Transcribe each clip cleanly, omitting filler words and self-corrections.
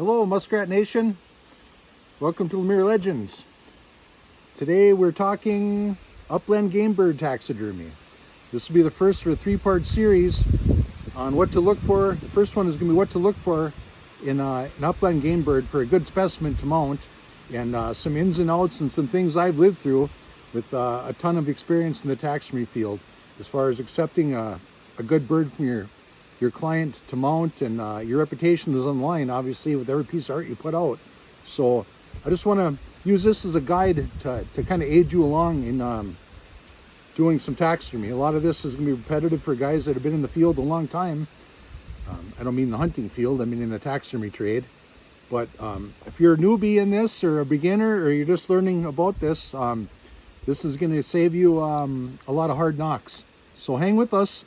Hello, Muskrat Nation. Welcome to Lemire Legends. Today we're talking Upland game bird taxidermy. This will be the first of a three-part series on what to look for. The first one is going to be what to look for in an upland game bird for a good specimen to mount, and some ins and outs and some things I've lived through with a ton of experience in the taxidermy field as far as accepting a good bird from your client to mount, and your reputation is on the line, obviously, with every piece of art you put out. So I just want to use this as a guide to kind of aid you along in doing some taxidermy. A lot of this is going to be repetitive for guys that have been in the field a long time. I don't mean the hunting field, I mean in the taxidermy trade. But if you're a newbie in this, or a beginner, or you're just learning about this, this is going to save you a lot of hard knocks. So hang with us.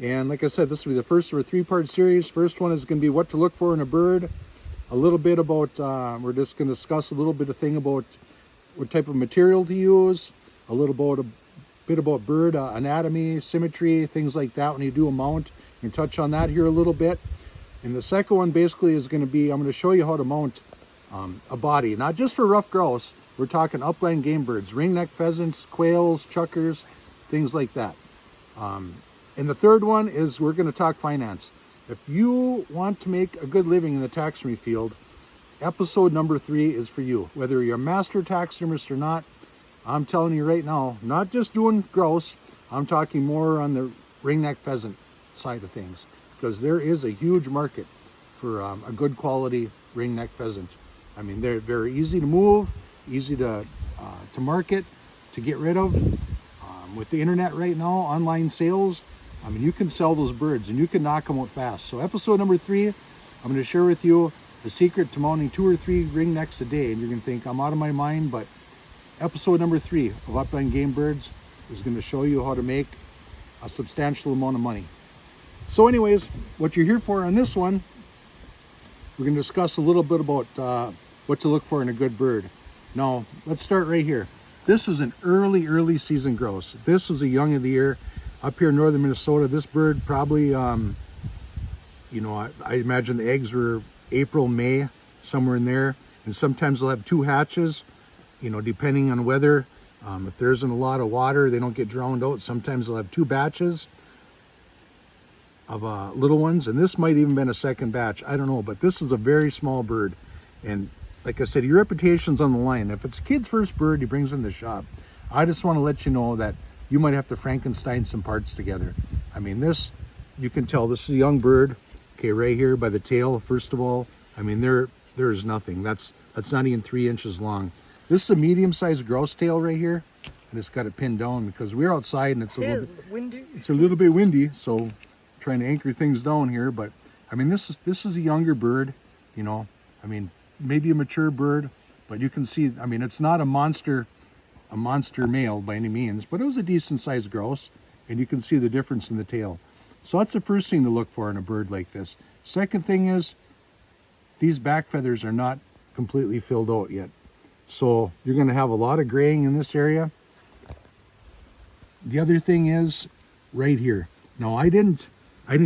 And like I said, this will be the first of a three-part series. First one is going to be what to look for in a bird. A little bit about, we're just going to discuss a little bit of thing about what type of material to use. A bit about bird anatomy, symmetry, things like that when you do a mount. I'm going to touch on that here a little bit. And the second one basically is going to be, I'm going to show you how to mount a body. Not just for rough grouse. We're talking upland game birds, ringneck pheasants, quails, chuckers, things like that. And the third one is we're going to talk finance. If you want to make a good living in the taxidermy field, episode number 3 is for you. Whether you're a master taxidermist or not, I'm telling you right now, not just doing grouse, I'm talking more on the ringneck pheasant side of things, because there is a huge market for a good quality ringneck pheasant. I mean, they're very easy to move, easy to market, to get rid of. With the internet right now, online sales, I mean, you can sell those birds and you can knock them out fast. So episode number 3, I'm going to share with you the secret to mounting 2 or 3 ringnecks a day. And you're going to think I'm out of my mind, but episode number 3 of Upland Game Birds is going to show you how to make a substantial amount of money. So anyways, what you're here for on this one, we're going to discuss a little bit about what to look for in a good bird. Now, let's start right here. This is an early season grouse. This was a young of the year. Up here in northern Minnesota, this bird probably, I imagine the eggs were April, May, somewhere in there. And sometimes they'll have 2 hatches, depending on weather. If there isn't a lot of water, they don't get drowned out. Sometimes they'll have 2 batches of little ones. And this might even been a second batch. I don't know, but this is a very small bird. And like I said, your reputation's on the line. If it's a kid's first bird he brings in the shop, I just want to let you know that you might have to Frankenstein some parts together. I mean, this, you can tell this is a young bird. Okay, right here by the tail, first of all. I mean, there is nothing. That's not even 3 inches long. This is a medium-sized grouse tail right here. And it's got it pinned down because we're outside and it's a little bit windy. So trying to anchor things down here. But I mean, this is a younger bird, I mean, maybe a mature bird, but you can see, I mean, it's not a monster male by any means, but it was a decent sized grouse, and you can see the difference in the tail. So that's the first thing to look for in a bird like this. Second thing is, these back feathers are not completely filled out yet. So you're going to have a lot of graying in this area. The other thing is right here. Now I didn't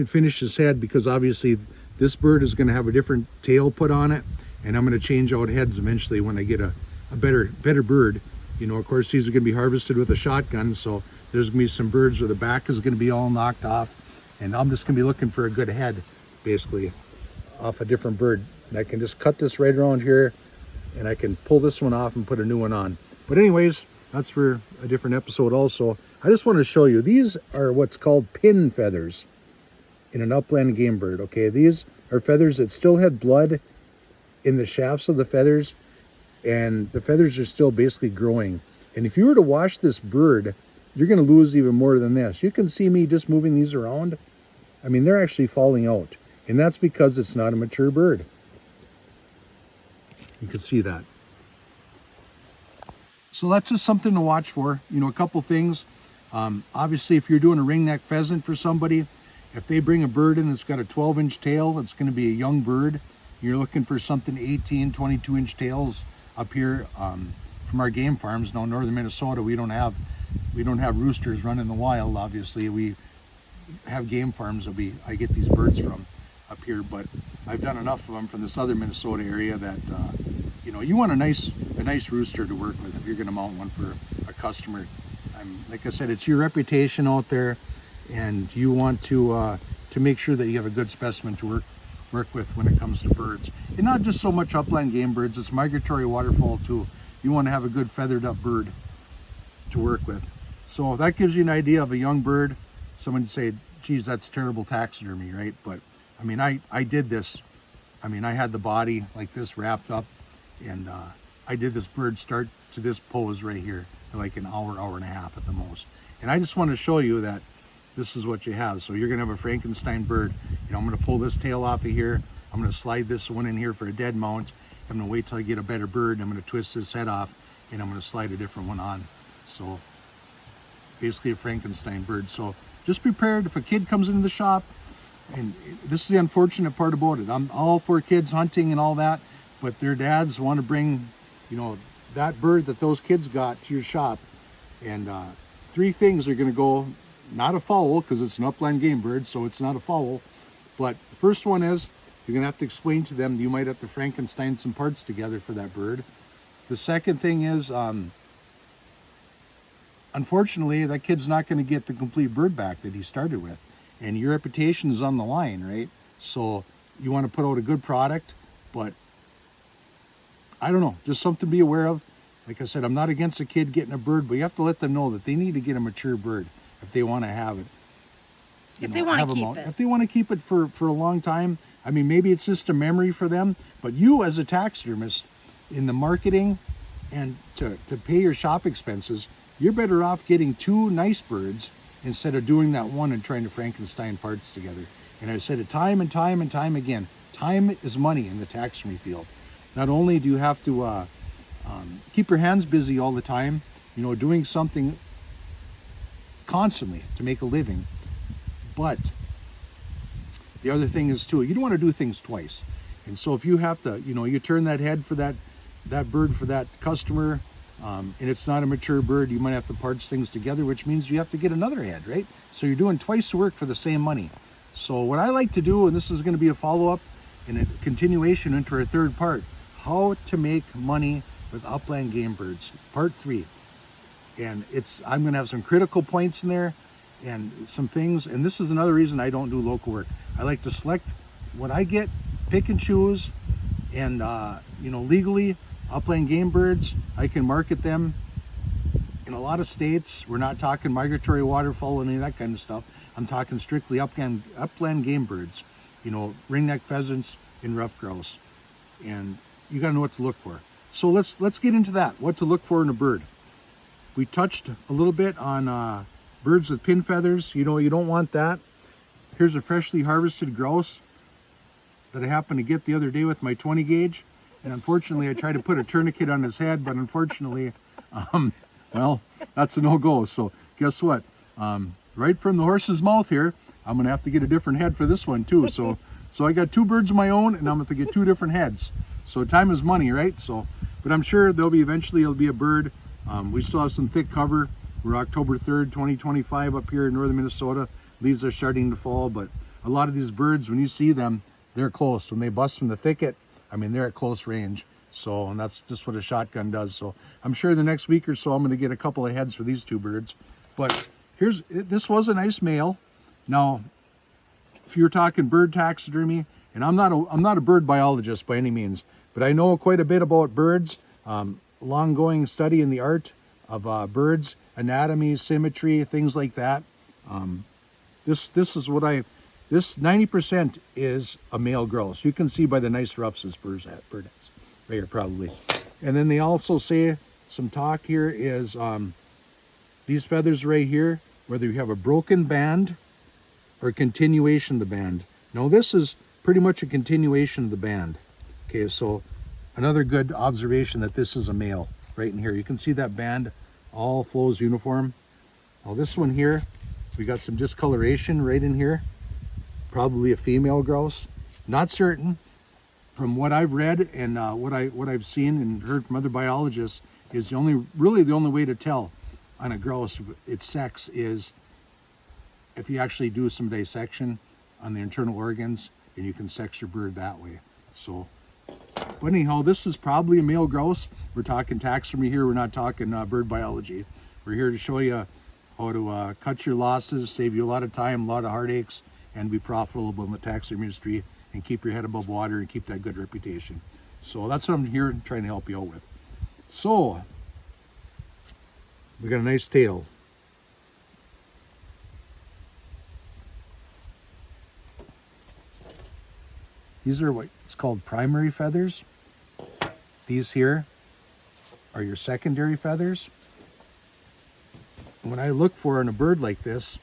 finish his head because obviously this bird is going to have a different tail put on it, and I'm going to change out heads eventually when I get a better bird. Of course, these are going to be harvested with a shotgun, so there's going to be some birds where the back is going to be all knocked off, and I'm just going to be looking for a good head, basically, off a different bird. And I can just cut this right around here, and I can pull this one off and put a new one on. But anyways, that's for a different episode also. I just want to show you, these are what's called pin feathers in an upland game bird, okay? These are feathers that still had blood in the shafts of the feathers, and the feathers are still basically growing. And if you were to wash this bird, you're going to lose even more than this. You can see me just moving these around. I mean, they're actually falling out, and that's because it's not a mature bird. You can see that. So that's just something to watch for. A couple things. Obviously, if you're doing a ringneck pheasant for somebody, if they bring a bird in that's got a 12-inch tail, it's going to be a young bird. You're looking for something 18, 22-inch tails. Up here from our game farms. Now, northern Minnesota, we don't have roosters running the wild. Obviously, we have game farms that I get these birds from up here. But I've done enough of them from the southern Minnesota area that you know, you want a nice rooster to work with if you're going to mount one for a customer. Like I said, it's your reputation out there, and you want to make sure that you have a good specimen to work with when it comes to birds. And not just so much upland game birds, it's migratory waterfowl too. You want to have a good feathered up bird to work with. So that gives you an idea of a young bird. Someone would say, geez, that's terrible taxidermy, right? But I mean, I did this. I mean, I had the body like this wrapped up, and I did this bird start to this pose right here in like an hour and a half at the most. And I just want to show you that this is what you have. So you're gonna have a Frankenstein bird. You know, I'm gonna pull this tail off of here. I'm gonna slide this one in here for a dead mount. I'm gonna wait till I get a better bird. I'm gonna twist this head off, and I'm gonna slide a different one on. So basically a Frankenstein bird. So just prepared if a kid comes into the shop, and this is the unfortunate part about it. I'm all for kids hunting and all that, but their dads want to bring, you know, that bird that those kids got to your shop, and three things are going to go. Not a fowl, because it's an upland game bird, so it's not a fowl. But the first one is you're going to have to explain to them you might have to Frankenstein some parts together for that bird. The second thing is, unfortunately, that kid's not going to get the complete bird back that he started with. And your reputation is on the line, right? So you want to put out a good product, but I don't know, just something to be aware of. Like I said, I'm not against a kid getting a bird, but you have to let them know that they need to get a mature bird if they want to have it. If they want to keep it. If they want to keep it for a long time. I mean, maybe it's just a memory for them, but you as a taxidermist, in the marketing and to pay your shop expenses, you're better off getting two nice birds instead of doing that one and trying to Frankenstein parts together. And I've said it time and time and time again, time is money in the taxidermy field. Not only do you have to keep your hands busy all the time, you know, doing something constantly to make a living, but the other thing is too, you don't want to do things twice. And so if you have to, you know, you turn that head for that bird for that customer, and it's not a mature bird, you might have to parts things together, which means you have to get another head, right? So you're doing twice the work for the same money. So what I like to do, and this is going to be a follow-up and a continuation into our third part, how to make money with upland game birds, part 3. And I'm going to have some critical points in there and some things. And this is another reason I don't do local work. I like to select what I get, pick and choose, and you know, legally, upland game birds, I can market them in a lot of states. We're not talking migratory waterfowl and any of that kind of stuff. I'm talking strictly upland game birds, you know, ringneck pheasants and ruffed grouse. And you got to know what to look for. So let's get into that, what to look for in a bird. We touched a little bit on birds with pin feathers. You know, you don't want that. Here's a freshly harvested grouse that I happened to get the other day with my 20 gauge. And unfortunately, I tried to put a tourniquet on his head, but unfortunately, well, that's a no-go. So guess what? Right from the horse's mouth here, I'm going to have to get a different head for this one too. So I got 2 birds of my own, and I'm going to get 2 different heads. So time is money, right? So, but I'm sure eventually it'll be a bird. We still have some thick cover. We're October 3rd, 2025 up here in northern Minnesota. Leaves are starting to fall, but a lot of these birds, when you see them, they're close. When they bust from the thicket, I mean, they're at close range. So, and that's just what a shotgun does. So I'm sure the next week or so, I'm going to get a couple of heads for these 2 birds. But this was a nice male. Now, if you're talking bird taxidermy, and I'm not a bird biologist by any means, but I know quite a bit about birds. Long-going study in the art of birds, anatomy, symmetry, things like that. This is what this 90% is a male grouse. You can see by the nice ruffs this bird has, right here probably. And then they also say, some talk here is these feathers right here, whether you have a broken band or a continuation of the band. Now this is pretty much a continuation of the band. Okay, so another good observation that this is a male right in here. You can see that band all flows uniform. Now this one here, we got some discoloration right in here. Probably a female grouse. Not certain. From what I've read and what I've seen and heard from other biologists, is the only way to tell on a grouse its sex is if you actually do some dissection on the internal organs and you can sex your bird that way. So, but anyhow, this is probably a male grouse. We're talking taxidermy here. We're not talking bird biology. We're here to show you how to cut your losses, save you a lot of time, a lot of heartaches, and be profitable in the taxidermy industry and keep your head above water and keep that good reputation. So that's what I'm here trying to help you out with. So we got a nice tail. These are what it's called primary feathers. These here are your secondary feathers. And what I look for in a bird like this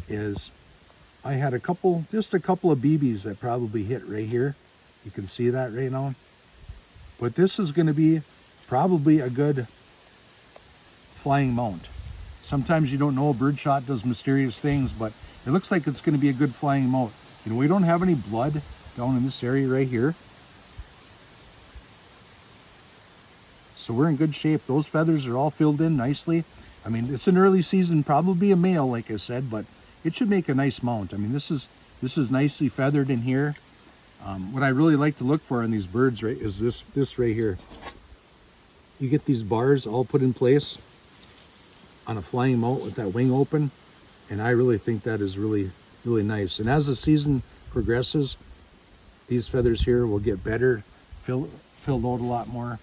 is I had just a couple of BBs that probably hit right here. You can see that right now. But this is going to be probably a good flying mount. Sometimes you don't know, birdshot does mysterious things, but it looks like it's going to be a good flying mount. You know, we don't have any blood down in this area right here. So we're in good shape. Those feathers are all filled in nicely. I mean, it's an early season, probably a male, like I said, but it should make a nice mount. I mean, this is nicely feathered in here. What I really like to look for in these birds, right, is this right here. You get these bars all put in place on a flying mount with that wing open, and I really think that is really, really nice. And as the season progresses, these feathers here will get better, filled out a lot more.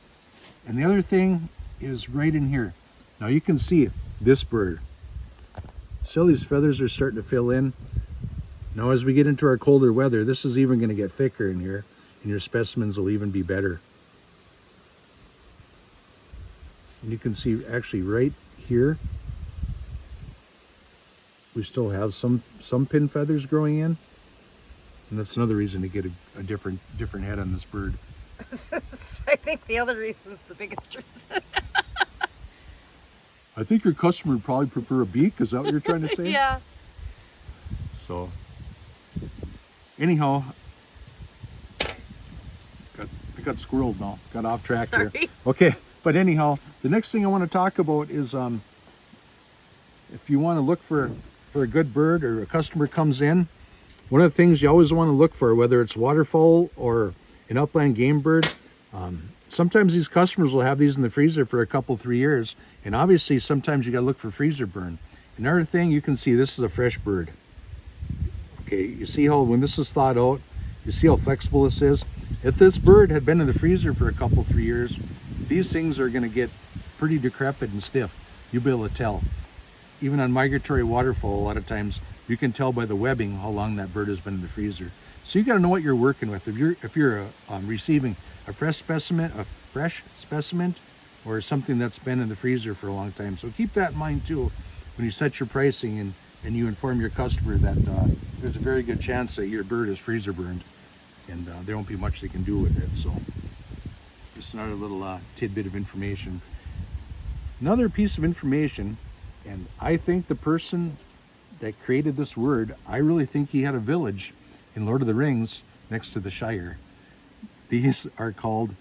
And the other thing is right in here. Now you can see this bird. See how these feathers are starting to fill in? Now as we get into our colder weather, this is even going to get thicker in here, and your specimens will even be better. And you can see actually right here, we still have some pin feathers growing in. And that's another reason to get a different head on this bird. I think the other reason is the biggest reason. I think your customer would probably prefer a beak. Is that what you're trying to say? Yeah. So, anyhow, I got squirreled now. Got off track here. Okay, but anyhow, the next thing I want to talk about is if you want to look for a good bird, or a customer comes in, one of the things you always want to look for, whether it's waterfowl or an upland game bird, sometimes these customers will have these in the freezer for a couple, 3 years, and obviously sometimes you got to look for freezer burn. Another thing, you can see this is a fresh bird. Okay, you see how when this is thawed out, you see how flexible this is? If this bird had been in the freezer for a couple, 3 years, these things are going to get pretty decrepit and stiff. You'll be able to tell. Even on migratory waterfowl, a lot of times you can tell by the webbing how long that bird has been in the freezer. So you got to know what you're working with. If you're receiving a fresh specimen, or something that's been in the freezer for a long time. So keep that in mind too when you set your pricing and you inform your customer that there's a very good chance that your bird is freezer burned, and there won't be much they can do with it. So just another little tidbit of information. Another piece of information, and I think the person that created this word, I really think he had a village in Lord of the Rings next to the Shire. These are called,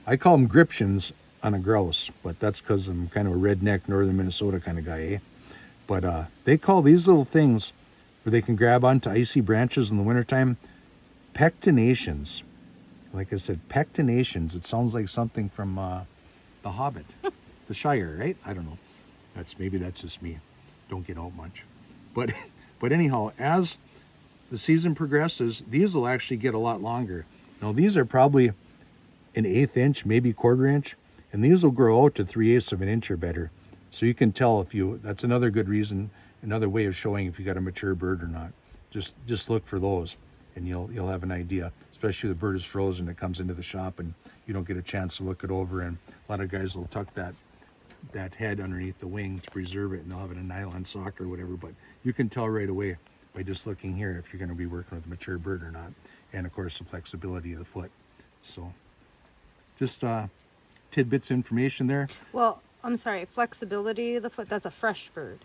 I call them griptions on a grouse, but that's because I'm kind of a redneck northern Minnesota kind of guy, eh? But they call these little things where they can grab onto icy branches in the wintertime pectinations. Like I said, pectinations. It sounds like something from The Hobbit, the Shire, right? I don't know. Maybe that's just me. Don't get out much. But anyhow, as the season progresses, these will actually get a lot longer. Now these are probably an 1/8 inch, maybe 1/4 inch, and these will grow out to 3/8 of an inch or better. So you can tell that's another good reason, another way of showing if you got a mature bird or not. Just look for those, and you'll have an idea. Especially if the bird is frozen, it comes into the shop and you don't get a chance to look it over. And a lot of guys will tuck that head underneath the wing to preserve it, and they'll have it in a nylon sock or whatever. But you can tell right away by just looking here if you're going to be working with a mature bird or not. And of course the flexibility of the foot. So just tidbits of information there. Well, I'm sorry, flexibility of the foot, that's a fresh bird.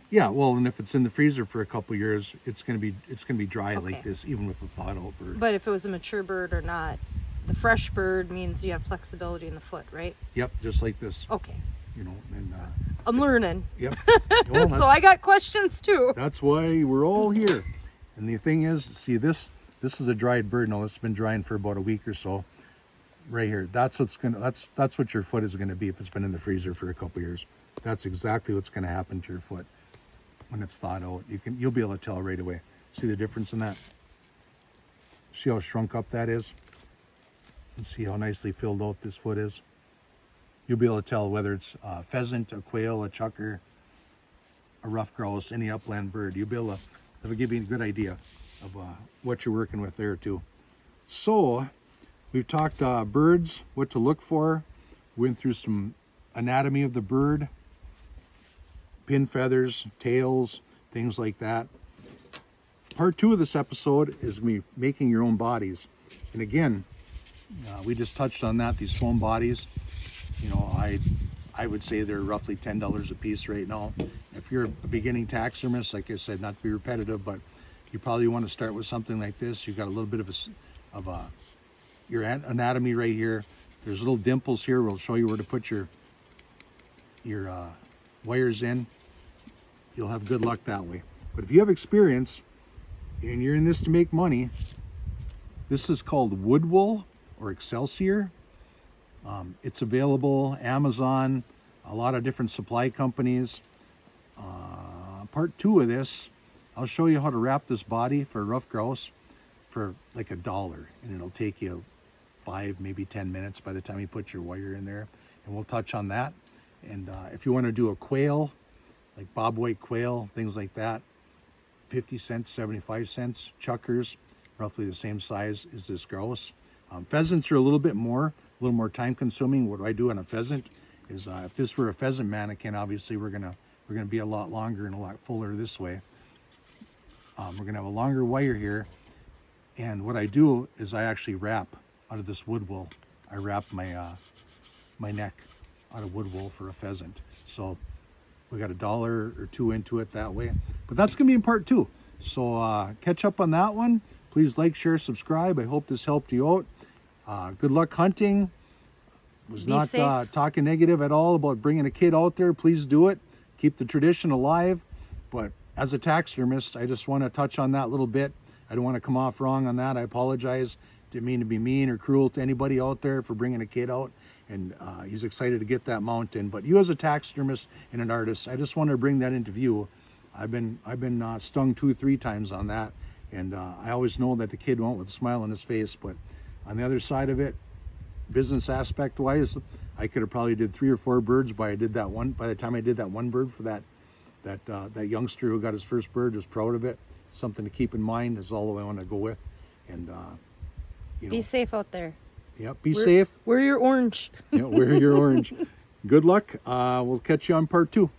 Yeah, well, and if it's in the freezer for a couple years, it's gonna be dry Okay. like this, even with a thawed out bird. But if it was a mature bird or not, the fresh bird means you have flexibility in the foot, right? Yep, just like this. Okay. You know, and I'm learning. yep. Well, So I got questions too. that's why we're all here. And the thing is, see this is a dried bird. Now this has been drying for about a week or so. Right here, that's what your foot is going to be if it's been in the freezer for a couple years. That's exactly what's going to happen to your foot when it's thawed out. You'll be able to tell right away. See the difference in that? See how shrunk up that is? And see how nicely filled out this foot is? You'll be able to tell whether it's a pheasant, a quail, a chucker, a ruffed grouse, any upland bird. You'll be able to, that'll give you a good idea of what you're working with there too. So we've talked birds, what to look for. Went through some anatomy of the bird, pin feathers, tails, things like that. Part 2 of this episode is going to be making your own bodies. And again, we just touched on that, these foam bodies. You know, I would say they're roughly $10 a piece right now. If you're a beginning taxidermist, like I said, not to be repetitive, but you probably want to start with something like this. You've got a little bit of your anatomy right here. There's little dimples here. We'll show you where to put your wires in. You'll have good luck that way. But if you have experience and you're in this to make money, this is called wood wool or Excelsior. It's available Amazon, a lot of different supply companies. Part 2 of this, I'll show you how to wrap this body for a rough grouse for like $1, and it'll take you 5, maybe 10 minutes by the time you put your wire in there, and we'll touch on that. And if you want to do a quail, like bobwhite quail, things like that, 50 cents, 75 cents. Chuckers, roughly the same size as this grouse. Pheasants are a little more time consuming. What do I do on a pheasant is if this were a pheasant mannequin, obviously we're gonna be a lot longer and a lot fuller this way. We're gonna have a longer wire here, and what I do is I actually wrap out of this wood wool. I wrap my my neck out of wood wool for a pheasant. So we got $1 or $2 into it that way. But that's gonna be in part 2. So catch up on that one. Please like, share, subscribe. I hope this helped you out. Good luck hunting. Was not talking negative at all about bringing a kid out there. Please do it. Keep the tradition alive. But as a taxidermist, I just want to touch on that a little bit. I don't want to come off wrong on that. I apologize. Didn't mean to be mean or cruel to anybody out there for bringing a kid out. And he's excited to get that mount in. But you as a taxidermist and an artist, I just wanted to bring that into view. I've been stung 2-3 times on that. And I always know that the kid went with a smile on his face. But on the other side of it, business aspect wise, I could have probably did 3 or 4 birds by the time I did that one bird for that youngster who got his first bird. Is proud of it. Something to keep in mind is all I want to go with. And be safe out there. Yep, be safe. Wear your orange. Yeah, wear your orange. Good luck. We'll catch you on part 2.